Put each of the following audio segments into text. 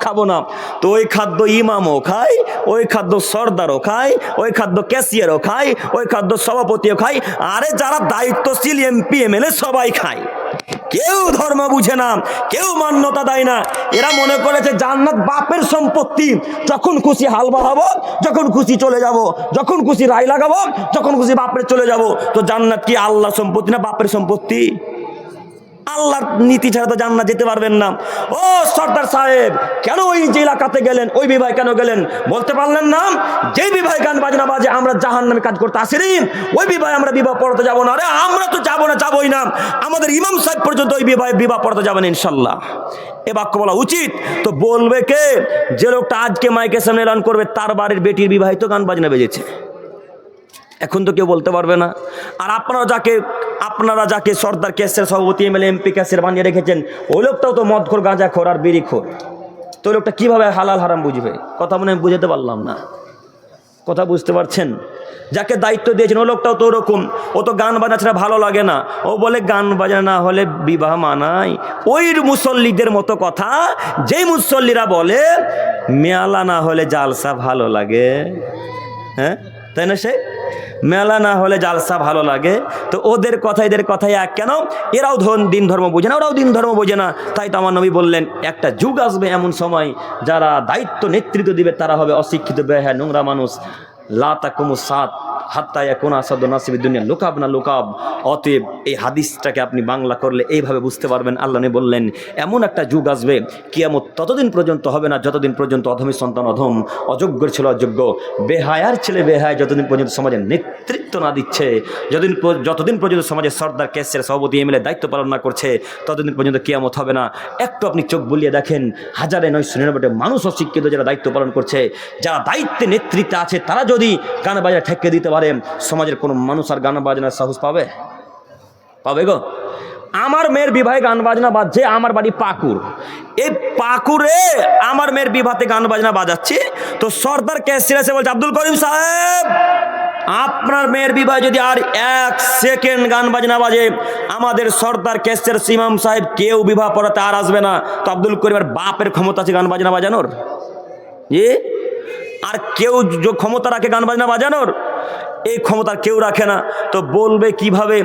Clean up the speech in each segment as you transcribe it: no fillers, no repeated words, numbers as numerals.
খাবো না। তো ওই খাদ্য ইমামও খায়, ওই খাদ্য সর্দারও খায়, ওই খাদ্য ক্যাশিয়ারও খায়, ওই খাদ্য সভাপতিও খায়, আরে যারা দায়িত্বশীল এমপি এমএলএ সবাই খায়। কেউ ধর্ম বুঝে না, কেউ মান্যতা দেয় না। এরা মনে করেছে জান্নাত বাপের সম্পত্তি, যখন খুশি হাল বাড়াবো, যখন খুশি চলে যাব, যখন খুশি রায় লাগাবো, যখন খুশি বাপের চলে যাব। তো জান্নাত কি আল্লাহর সম্পত্তি না বাপের সম্পত্তি? আল্লাহর নীতি ছাড়া তো জান্নাত যেতে পারবেন না। ও সর্দার সাহেব, কেন ওই যে এলাকাতে গেলেন, ওই বিবাহে কেন গেলেন? বলতে পারলেন না যেই বিবাহে গান বাজনা বাজে আমরা জাহান্নামে কাজ করতে আসিনি, ওই বিবাহে আমরা বিবাহ পড়াতে যাবো না। আরে আমরা তো যাবো না, যাবোই না, আমাদের ইমাম সাহেব পর্যন্ত ওই বিবাহে বিবাহ পড়াতে যাবেন ইনশাল্লাহ। এ বাক্য বলা উচিত। তো বলবে কে? যে লোকটা আজকে মাইকের সামনে এলান করবে তার বাড়ির বেটির বিবাহে তো গান বাজনা বেজেছে, এখন তো কেউ বলতে পারবে না। আর আপনারা যাকে সর্দার ক্যাশের সভাপতি এমএলএ এমপি ক্যাশের বানিয়ে রেখেছেন, ওই লোকটাও তো মদখোর গাঁজাখোর আর বিড়িখোর। তো ওই লোকটা কীভাবে হালাল হারাম বুঝবে? কথা মনে বুঝাতে পারলাম না, কথা বুঝতে পারছেন? যাকে দায়িত্ব দিয়েছেন ওই লোকটাও তো ওরকম, ও তো গান বাজনা ছাড়া ভালো লাগে না। ও বলে গান বাজনা না হলে বিবাহ মানাই। ওই মুসল্লিদের মতো কথা, যেই মুসল্লিরা বলে মেলা না হলে জালসা ভালো লাগে, হ্যাঁ তাই না? সে মেলা না হলে জালসা ভালো লাগে। তো ওদের কথা এদের কথাই এক কেন? এরাও দিন ধর্ম বোঝে না, ওরাও দিন ধর্ম বোঝে না। তাই তো আমার নবী বললেন একটা যুগ আসবে এমন সময় যারা দায়িত্ব নেতৃত্ব দিবে তারা হবে অশিক্ষিত বেহায়া নোংরা মানুষ। লা তাকুমু সাত হাত্তা ইয়াকুনা আসাদু নাসিবি দুনিয়া লুকাব না লুকাব। অতএব এই হাদিসটাকে আপনি বাংলা করলে এইভাবে বুঝতে পারবেন। আল্লাহ নবী বললেন এমন একটা যুগ আসবে কিয়ামত ততদিন পর্যন্ত হবে না যতদিন পর্যন্ত অধমী সন্তান অধম, অযোগ্যের ছেলে অযোগ্য, বেহায়ার ছেলে বেহায় যতদিন পর্যন্ত সমাজের নেতৃত্ব না দিচ্ছে, যতদিন পর্যন্ত সমাজের সর্দার ক্যাশের সভাপতি এমএলএ দায়িত্ব পালন না করছে, ততদিন পর্যন্ত কিয়ামত হবে না। একটু আপনি চোখ বুলিয়ে দেখেন, 1999 মানুষ অশিক্ষিত যারা দায়িত্ব পালন করছে, যারা দায়িত্বে নেতৃত্বে আছে, তারা যদি গান বাজনা ঠেকে দিতে পারে, সমাজের কোনো মানুষ আর গান বাজনার সাহস পাবে? পাবে গো? আমার মেয়ের বিবাহে গান বাজনা বাজছে, আমার বাড়ি পাকুর, এই পাকুরে আমার মেয়ের বিবাহে গান বাজনা বাজাচ্ছি। তো সর্দার ক্যাশিয়ার এসে বলছে আব্দুল করিম সাহেব, আপনার মেয়ের বিবাহে যদি আর 1 সেকেন্ড গান বাজনা বাজে, আমাদের সর্দার ক্যাশিয়ার ইমাম সাহেব কেউ বিবাহ পড়াতে আর আসবে না। তো আব্দুল করিমের বাপের ক্ষমতা আছে গান বাজনা বাজানোর? আর কেউ ক্ষমতা রাখে গান বাজনা বাজানোর? এই ক্ষমতা কেউ রাখে না। তো বলবে কিভাবে?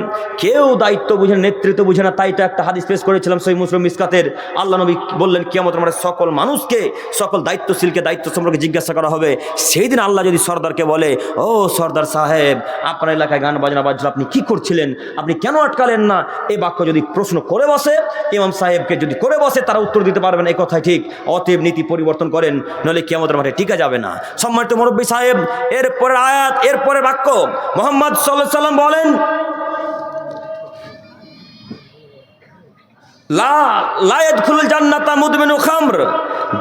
কেউ দায়িত্ব বুঝে না, নেতৃত্ব বুঝে না। তাই তো একটা হাদিস পেশ করেছিলাম সহিহ মুসলিম মিসকাতের। আল্লাহ নবী বললেন কিয়ামতের মাঠে সকল মানুষকে, সকল দায়িত্বশীলকে দায়িত্ব সম্পর্কে জিজ্ঞাসা করা হবে। সেই দিন আল্লাহ যদি সর্দারকে বলে, ও সর্দার সাহেব, আপনার এলাকায় গান বাজনা বাজছিল, আপনি কি করছিলেন, আপনি কেন আটকালেন না? এই বাক্য যদি প্রশ্ন করে বসে, ইমাম সাহেবকে যদি করে বসে, তারা উত্তর দিতে পারবেন এই কথাই ঠিক। অতএব নীতি পরিবর্তন করেন, নইলে কিয়ামতের মাঠে টিকা যাবে না। সম্মানিত মুরব্বী সাহেব, এরপরে আয়াত, এরপরে বাক্য মুহাম্মদ সাল্লাল্লাহু আলাইহি সাল্লাম বলেন, লা ইয়াদখুলুল জান্নাতা মুদমিনু খামর,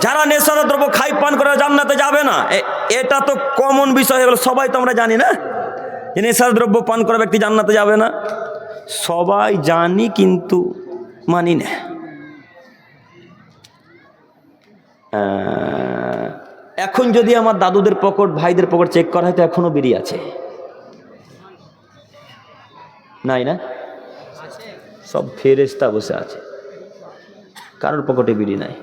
যারা নেশার দ্রব্য খাই পান করে জান্নাতে যাবে না। এটা তো কমন বিষয় হলো, সবাই তো আমরা জানি না যে নেশার দ্রব্য পান করা ব্যক্তি জান্নাতে যাবে না। সবাই জানি কিন্তু মানি না। এখন যদি আমার দাদুদের পকেট, ভাইদের পকেট চেক করা হয় তো এখনো বিড়ি আছে, নাই না? সব ফেরেশতা বসে আছে, কারোর পকেটে বিড়ি নাই।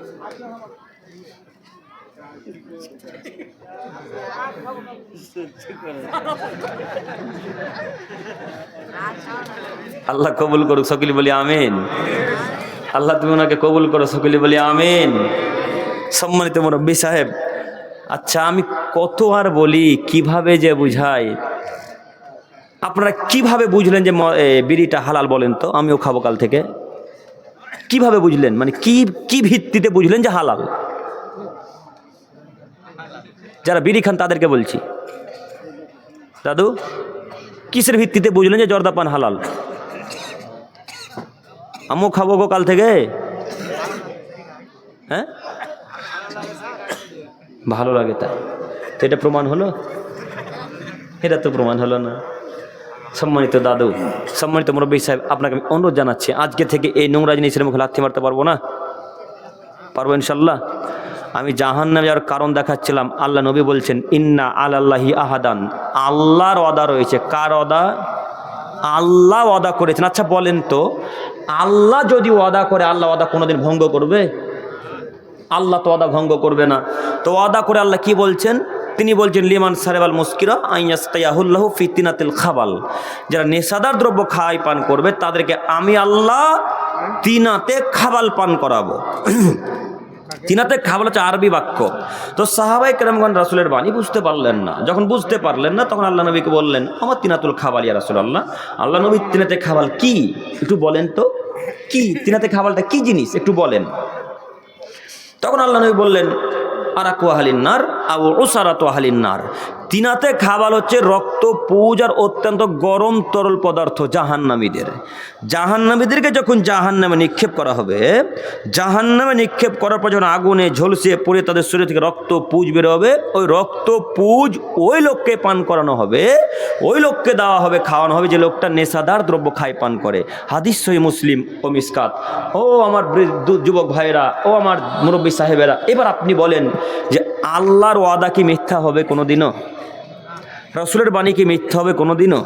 আল্লাহ কবুল করুক, সকলে বলি আমিন। আল্লাহ তুমি ওনাকে কবুল করো, সকলে বলি আমিন। সম্মানিত মুরব্বী সাহেব, আচ্ছা আমি কত আর বলি, কিভাবে যে বুঝাই, আপনারা কিভাবে বুঝলেন যে বিড়িটা হালাল? বলেন তো, আমিও খাবো কাল থেকে। কিভাবে বুঝলেন? মানে কি ভিত্তিতে বুঝলেন যে হালাল? যারা বিড়ি খান তাদেরকে বলছি, দাদু কিসের ভিত্তিতে বুঝলেন যে জর্দা পান হালাল? আমিও খাবো গো কাল থেকে। হ্যাঁ, ভালো লাগে তাই তো, এটা প্রমাণ হলো? এটা তো প্রমাণ হলো না। সম্মানিত দাদু, সম্মানিত মুরব্বী সাহেব, আপনাকে আমি অনুরোধ জানাচ্ছি, আজকে থেকে এই নোংরা জিনিসের মুখে লাথি মারতে পারবো না? পারবো ইনশাল্লাহ। আমি জাহান্নামে যাওয়ার কারণ দেখাচ্ছিলাম। আল্লাহ নবী বলছেন ইন্না আলাল্লাহি আহাদান, আল্লাহর ওয়াদা রয়েছে। কার ওয়াদা? আল্লাহ ওয়াদা করেছেন। আচ্ছা বলেন তো, আল্লাহ যদি ওয়াদা করে, আল্লাহ ওয়াদা কোনোদিন ভঙ্গ করবে? আল্লাহ তো ওয়াদা ভঙ্গ করবে না। তো ওয়াদা করে আল্লাহ কি বলছেন? তিনি বলছেন লিমান সারেবাল মুস্কিরা আইয়াস্তায়াহুল্লাহু ফিতনাতিল খাবাল, যারা নেশাদার দ্রব্য খায় পান করবে তাদেরকে আমি আল্লাহ তিনাতে খাবাল পান করাবো। তিনাতে খাবাল হচ্ছে আরবি বাক্য। তো সাহাবায়ে কেরামগণ রাসূলের বাণী বুঝতে পারলেন না। যখন বুঝতে পারলেন না তখন আল্লাহ নবীকে বললেন আমার তিনাতুল খাবাল ইয়া রাসূলুল্লাহ। আল্লাহ নবী তিনাতে খাবাল কি একটু বলেন তো, কি তিনাতে খাবালটা কি জিনিস একটু বলেন। তখন আল্লাহ নবী বললেন আরাকু আহলিন নার আও উসারাতু আহলিন নার, তিনাতে খাবাল হচ্ছে রক্ত পুজ আর অত্যন্ত গরম তরল পদার্থ জাহান্নামীদের। জাহান্নামীদেরকে যখন জাহান্নামে নিক্ষেপ করা হবে, জাহান্নামে নিক্ষেপ করার পর যখন আগুনে ঝলসিয়ে পড়ে তাদের শরীর থেকে রক্ত পুজ বের হবে, ওই রক্ত পুজ ওই লোককে পান করানো হবে, ওই লোককে দেওয়া হবে, খাওয়ানো হবে যে লোকটা নেশাদার দ্রব্য খায় পান করে। হাদিস সহিহ মুসলিম ও মিসকাত। ও আমার যুবক ভাইয়েরা, ও আমার মুরব্বী সাহেবেরা, এবার আপনি বলেন যে আল্লাহর ওয়াদা কি মিথ্যা হবে কোনোদিনও? রাসূলের বাণী কি মিথ্যা হবে কোনোদিনও?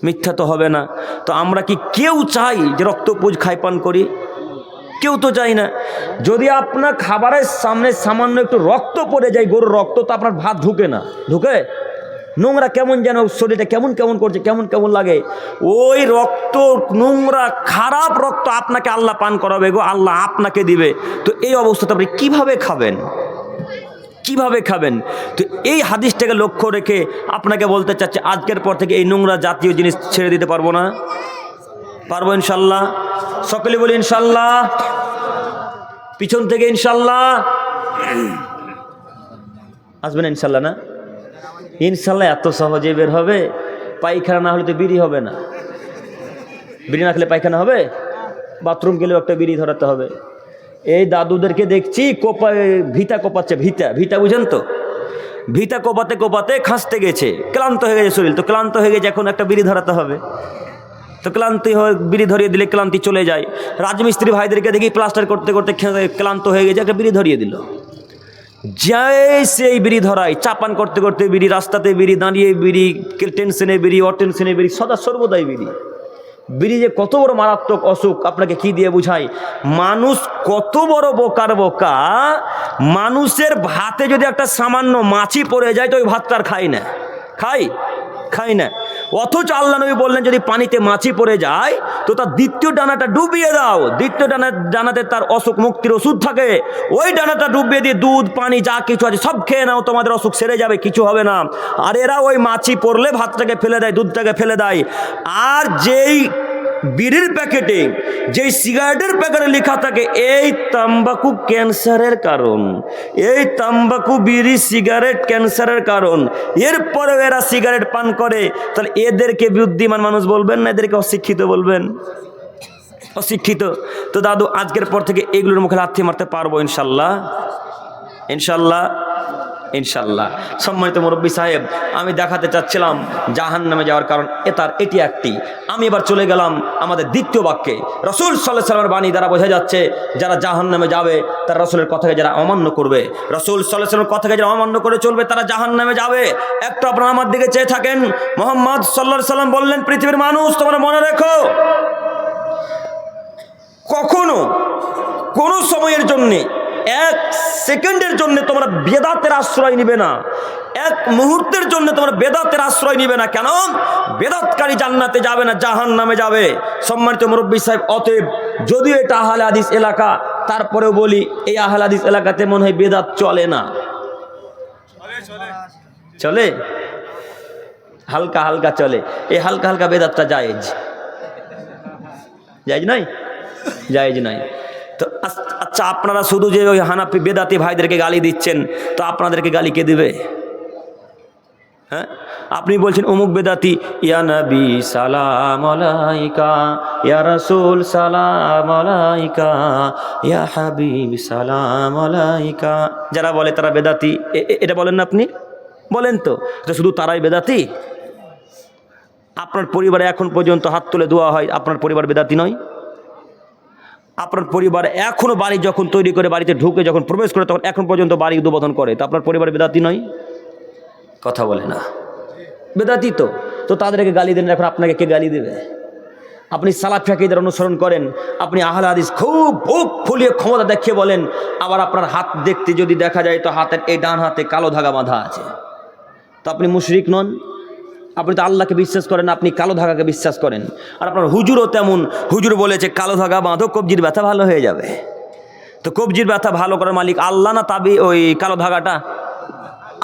মিথ্যা তো হবে না। তো আমরা কি কেউ চাই যে রক্তপুজ খায় পান করি? কেউ তো চাই না। যদি আপনার খাবারের সামনে সামান্য একটু রক্ত পড়ে যায়, গরুর রক্ত, তো আপনার ভাত ঢুকে না, ঢুকে? নোংরা কেমন যেন শরীরটা কেমন কেমন করছে, কেমন কেমন লাগে। ওই রক্ত নোংরা খারাপ রক্ত আপনাকে আল্লাহ পান করাবে গো, আল্লাহ আপনাকে দিবে। তো এই অবস্থাতে আপনি কীভাবে খাবেন? কিভাবে খাবেন? তো এই হাদিসটাকে লক্ষ্য রেখে আপনাকে বলতে চাচ্ছি আজকের পর থেকে এই নোংরা জাতীয় জিনিস ছেড়ে দিতে পারবো না? পারবো ইনশাল্লাহ? সকলে বলি ইনশাল্লাহ। পিছন থেকে ইনশাল্লাহ আসবেন ইনশাল্লাহ? না ইনশাল্লাহ এত সহজে বের হবে? পায়খানা না হলে তো বিড়ি হবে না। বিড়ি না খেলে পায়খানা হবে? বাথরুম গেলেও একটা বিড়ি ধরাতে হবে। এই দাদুদেরকে দেখছি ভিতা কোপাচ্ছে, ভিতা বুঝেন তো? ভিতা কোপাতে কোপাতে খাসতে গেছে, ক্লান্ত হয়ে গেছে শরীর, তো ক্লান্ত হয়ে গেছে, এখন একটা বিড়ি ধরাতে হবে। তো ক্লান্তি হয়ে বিড়ি ধরিয়ে দিলে ক্লান্তি চলে যায়। রাজমিস্ত্রি ভাইদেরকে দেখি প্লাস্টার করতে করতে ক্লান্ত হয়ে গেছে, একটা বিড়ি ধরিয়ে দিল। যায় সেই বিড়ি ধরায়, চাপান করতে করতে বিড়ি, রাস্তাতে বিড়ি, দাঁড়িয়ে বিড়ি, টেনশনে বিড়ি, অটেনশনে বিড়ি, সদা সর্বদাই বিড়ি। বিড়ি যে কত বড় মারাত্মক অসুখ আপনাকে কি দিয়ে বুঝাই? মানুষ কত বড় বোকার বোকা, মানুষের ভাতে যদি একটা সামান্য মাছি পড়ে যায় তো ওই ভাতটা আর খাই না, খাই না। অথচ আল্লাহ নবী বললেন যদি পানিতে মাছি পড়ে যায় তো তার দ্বিতীয় ডানাটা ডুবিয়ে দাও। দ্বিতীয় ডানাতে তার অসুখ মুক্তির ওষুধ থাকে, ওই ডানাটা ডুবিয়ে দিয়ে দুধ পানি যা কিছু আছে সব খেয়ে নাও, তোমাদের অসুখ সেরে যাবে, কিছু হবে না। আর এরা ওই মাছি পড়লে ভাতটাকে ফেলে দেয়, দুধটাকে ফেলে দেয়। আর যেই বিড়ির প্যাকেটে, যেই সিগারেটের প্যাকেটে লেখা থাকে এই তাম্বাকু ক্যান্সারের কারণ, এই তাম্বাকু বিড়ি সিগারেট ক্যান্সারের কারণ, এরপরে এরা সিগারেট পান করে, তাহলে এদেরকে বুদ্ধিমান মানুষ বলবেন না, এদেরকে অশিক্ষিত বলবেন? অশিক্ষিত। তো দাদু আজকের পর থেকে এগুলোর মুখে লাথি মারতে পারবো ইনশাল্লাহ? ইনশাল্লাহ, ইনশাল্লাহ। সম্মানিত মুরব্বী সাহেব, আমি দেখাতে চাচ্ছিলাম জাহান্নামে যাওয়ার কারণ এটি একটি। আমি এবার চলে গেলাম আমাদের দ্বিতীয় বাক্যে। রাসূল সাল্লাল্লাহু আলাইহি ওয়াসাল্লামের বাণী দ্বারা বোঝা যাচ্ছে যারা জাহান্নামে যাবে তারা রাসূলের কথাকে যারা অমান্য করবে, রাসূল সাল্লাল্লাহু আলাইহি ওয়াসাল্লামের কথাকে যারা অমান্য করে চলবে তারা জাহান্নামে যাবে। একটু আপনারা আমার দিকে চেয়ে থাকেন। মুহাম্মদ সাল্লাল্লাহু আলাইহি ওয়াসাল্লাম বললেন, পৃথিবীর মানুষ তোমরা মনে রেখো, কখনো কোনো সময়ের জন্যে, এক সেকেন্ডের জন্য তোমরা বেদাতের আশ্রয় নিবে না, এক মুহূর্তের জন্য তোমরা বেদাতের আশ্রয় নিবে না। কেন? বেদাতকারী জান্নাতে যাবে না, জাহান্নামে যাবে। সম্মানিত মুরব্বী সাহেব, অতএব যদিও এটা আহলে হাদিস এলাকা, তারপরেও বলি এই আহলে হাদিস এলাকাতে মনে হয় বেদাত চলে না। চলে, হালকা হালকা চলে। এই হালকা হালকা বেদাতটা জায়েজ, জায়েজ নাই? জায়েজ নাই। তো আচ্ছা, আপনারা শুধু যে ওই হানাফি বেদাতি ভাইদেরকে গালি দিচ্ছেন, তো আপনাদেরকে গালি কে দিবে? হ্যাঁ, আপনি বলছেন অমুক বেদাতি, ইয়া নবী সালাম আলাইকা, ইয়া রাসূল সালাম আলাইকা, ইয়া হাবিব সালাম আলাইকা। যারা বলে তারা বেদাতি, এটা বলেন না আপনি? বলেন তো, শুধু তারাই বেদাতি? আপনার পরিবারে এখন পর্যন্ত হাত তুলে দোয়া হয়, আপনার পরিবার বেদাতি নয়? আপনার পরিবার এখনো বাড়ি যখন তৈরি করে, বাড়িতে ঢুকে যখন প্রবেশ করে, তখন এখন পর্যন্ত বাড়ি উদ্বোধন করে, তো আপনার পরিবার বেদাতি নয়? কথা বলে না, বেদাতি তো। তো তাদেরকে গালি দেন, এখন আপনাকে কে গালি দেবে? আপনি সালাফি আকীদার অনুসরণ করেন, আপনি আহলে হাদিস খুব বুক ফুলিয়ে ক্ষমতা দেখিয়ে বলেন, আবার আপনার হাত দেখতে যদি দেখা যায় তো হাতের এই ডান হাতে কালো ধাগা বাঁধা আছে, তো আপনি মুশরিক নন? আপনি তো আল্লাহকে বিশ্বাস করেন, আপনি কালো ধাগাকে বিশ্বাস করেন। আর আপনার হুজুরও তেমন, হুজুর বলেছে কালো ধাগা বাঁধো, কবজির ব্যথা ভালো হয়ে যাবে। তো কবজির ব্যথা ভালো করার মালিক আল্লাহ না তাবি ওই কালো ধাগাটা?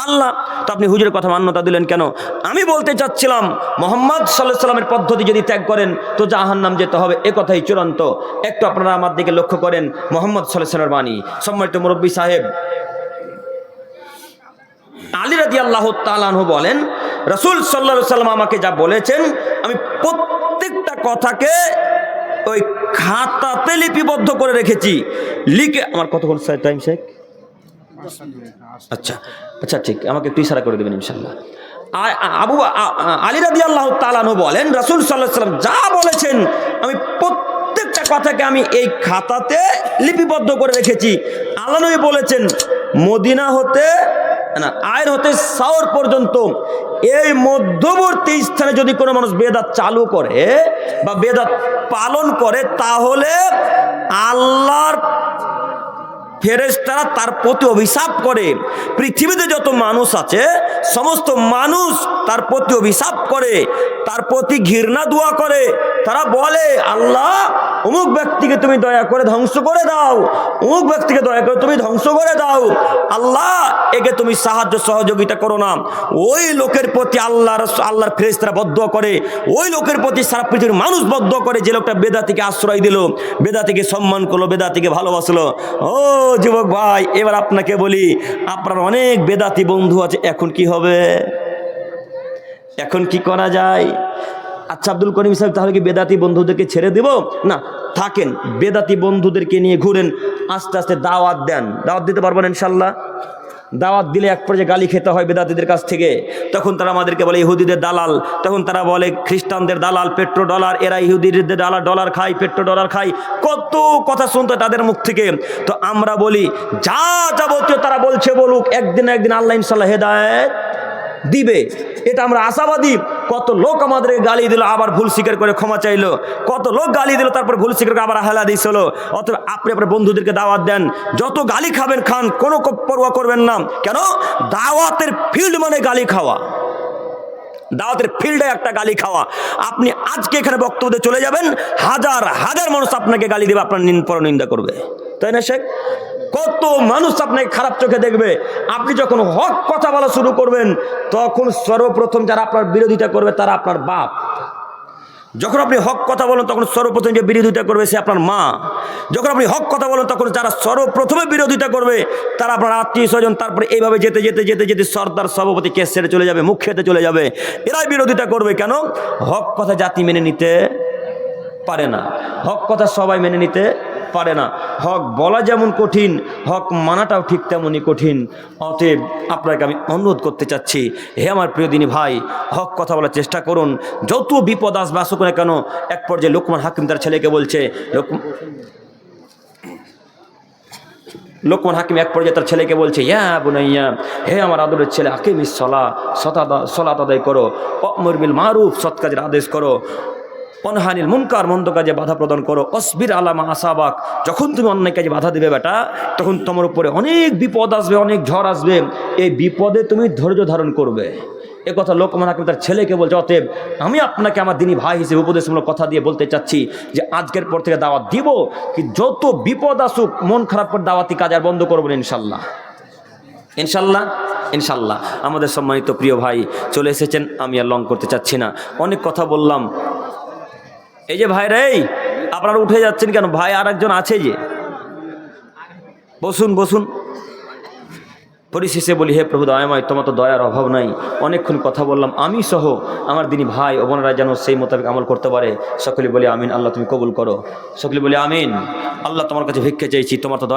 আল্লাহ। তো আপনি হুজুরের কথা মান্যতা দিলেন কেন? আমি বলতে চাচ্ছিলাম মুহাম্মদ সাল্লাল্লাহু আলাইহি সাল্লামের পদ্ধতি যদি ত্যাগ করেন তো জাহান্নাম যেতে হবে, এ কথাই চূড়ান্ত। একটু আপনারা আমার দিকে লক্ষ্য করেন, মুহাম্মদ সাল্লাল্লাহু আলাইহি সাল্লামের বাণী। সম্মানিত মুরব্বী সাহেব, আলী রাদিয়াল্লাহু তাআলা আনহু বলেন, রাসূল সাল্লাল্লাহু আলাইহি সাল্লাম আমাকে যা বলেছেন আমি প্রত্যেকটা কথাকে ওই খাতাতে লিপিবদ্ধ করে রেখেছি, লিখে। আমার কতক্ষণ টাইম শেখ? আচ্ছা আচ্ছা, ঠিক, আমাকে একটু ইশারা করে দেবেন ইনশাআল্লাহ। আলী রাদিয়াল্লাহু তাআলা আনহু বলেন, রাসূল সাল্লাল্লাহু আলাইহি সাল্লাম যা বলেছেন আমি প্রত্যেকটা কথাকে আমি এই খাতাতে লিপিবদ্ধ করে রেখেছি। আল্লাহ নবী বলেছেন, মদিনা হতে না আয়ের হতে সাওর পর্যন্ত এই মধ্যবর্তী স্থানে যদি কোনো মানুষ বেদাত চালু করে বা বেদাত পালন করে, তাহলে আল্লাহর ফেরেশতারা তার প্রতি অভিশাপ করে। পৃথিবীতে যত মানুষ আছে সমস্ত মানুষ তার প্রতি অভিশাপ করে, তার প্রতি ঘৃণা দোয়া করে। তারা বলে, আল্লাহ অমুক ব্যক্তিকে তুমি দয়া করে ধ্বংস করে দাও, অমুক ব্যক্তিকে দয়া করে তুমি ধ্বংস করে দাও, আল্লাহ একে তুমি সাহায্য সহযোগিতা করো না। ওই লোকের প্রতি আল্লাহর ফেরেশতারা বদদুয়া করে, ওই লোকের প্রতি সারা পৃথিবীর মানুষ বদদুয়া করে যে লোকটা বেদাতিকে আশ্রয় দিল, বেদাতিকে সম্মান করলো, বেদাতিকে ভালোবাসলো। ও যুবক ভাই, এবার আপনাকে বলি, আপনার অনেক বেদাতি বন্ধু আছে, এখন কি হবে? এখন কি করা যায়? আচ্ছা আব্দুল করিম সাহেব, তাহলে কি বেদাতি বন্ধুদেরকে ছেড়ে দেব? না, থাকেন, বেদাতি বন্ধুদেরকে নিয়ে ঘুরেন, আস্তে আস্তে দাওয়াত দেন। দাওয়াত দিতে পারবেন ইনশাল্লাহ? দাওয়াত দিলে এক পর্যায়ে গালি খেতে হয় বেদাতিদের কাছ থেকে। তখন তারা আমাদেরকে বলে ইহুদিদের দালাল, তখন তারা বলে খ্রিস্টানদের দালাল, পেট্রো ডলার, এরা ইহুদিদের দালাল, ডলার খায়, পেট্রো ডলার খায়, কত কথা শুনতে হয় তাদের মুখ থেকে। তো আমরা বলি, যা যাবতীয় তারা বলছে বলুক, একদিন না একদিন আল্লাহ ইনশাল্লাহ হেদায়েত দিবে, এটা আমরা আশাবাদী। কত লোক আমাদেরকে গালি দিল, আবার ভুল স্বীকার করে ক্ষমা চাইলো, কত লোক গালি দিল তারপর ভুল স্বীকার করে আবার হালা দিয়েছিল। অতএব আপনি আপনার বন্ধুদেরকে দাওয়াত দেন, যত গালি খাবেন খান, কোনো পরোয়া করবেন না। কেন? দাওয়াতের ফিল্ড মানে গালি খাওয়া, দাওয়াতের ফিল্ডে একটা গালি খাওয়া। আপনি আজকে এখানে বক্তব্য দিয়ে চলে যাবেন, হাজার হাজার মানুষ আপনাকে গালি দেবে, আপনার পরনিন্দা করবে, তাই না শেখ? কত মানুষ আপনাকে খারাপ চোখে দেখবে। আপনি যখন হক কথা বলা শুরু করবেন, তখন সর্বপ্রথম যারা আপনার বিরোধিতা করবে তারা আপনার বাপ। যখন আপনি হক কথা বলেন, তখন সর্বপ্রথম যে বিরোধিতা করবে সে আপনার মা। যখন আপনি হক কথা বলেন, তখন যারা সর্বপ্রথমে বিরোধিতা করবে তারা আপনার আত্মীয় স্বজন। তারপরে এইভাবে যেতে যেতে যেতে যেতে সর্দার সভাপতি কেস ছেড়ে চলে যাবে, মুখ খেতে চলে যাবে, এরাই বিরোধিতা করবে। কেন? হক কথা জাতি মেনে নিতে পারে না, হক কথা সবাই মেনে নিতে পারে না। হক বলা যেমন কঠিন, হক মানাটাও ঠিক তেমনই কঠিন। অতএব আপনাকে আমি অনুরোধ করতে চাচ্ছি, হে আমার প্রিয় দিনী ভাই, হক কথা বলার চেষ্টা করুন। যত বিপদ আসবে আসুক না কেন। এক পর্যায়ে লোকমান হাকিম তার ছেলেকে বলছে, লোকমান হাকিম এক পর্যায়ে তার ছেলেকে বলছে, ইয়া বুনাইয়া, হে আমার আদরের ছেলে, আকিমিস সালাহ, সালাত আদায় করো, ওয়া'মুর বিল মারুফ, সৎ কাজের আদেশ করো, অনহানিল মুনকার, মন্দ কাজে বাধা প্রদান করো, অসবির আলা মা আসাবাক। যখন তুমি অন্যায় কাজে বাধা দিবে বেটা, তখন তোমার উপরে অনেক বিপদ আসবে, অনেক ঝড় আসবে, এই বিপদে তুমি ধৈর্য ধারণ করবে। এ কথা লোকমান হাকিম তার ছেলেকে বলছে। অতএব আমি আপনাকে আমার দিনী ভাই হিসেবে উপদেশমূলক কথা দিয়ে বলতে চাচ্ছি যে আজকের পর থেকে দাওয়াত দিব, কি যত বিপদ আসুক মন খারাপ করে দাওয়াতি কাজ আর বন্ধ করবেন ইনশাল্লাহ, ইনশাল্লাহ, ইনশাল্লাহ। আমাদের সম্মানিত প্রিয় ভাই চলে এসেছেন, আমি আর লং করতে চাচ্ছি না, অনেক কথা বললাম। এই যে ভাই রে, আপনারা উঠে যাচ্ছেন কেন? ভাই আর একজন আছে, যে বসুন বসুন। পরিশেষে বলি, হে প্রভু দয়াময়, তোমার তো দয়ার অভাব নাই। অনেকক্ষণ কথা বললাম, আমি সহ আমার দিনী ভাই ও বোনেরা যেন সেই মোতাবেক আমল করতে পারে। সকলে বলি আমিন। আল্লাহ তুমি কবুল করো। সকলে বলি আমিন। আল্লাহ তোমার কাছে ভিক্ষা চাইছি, তোমার তো দয়া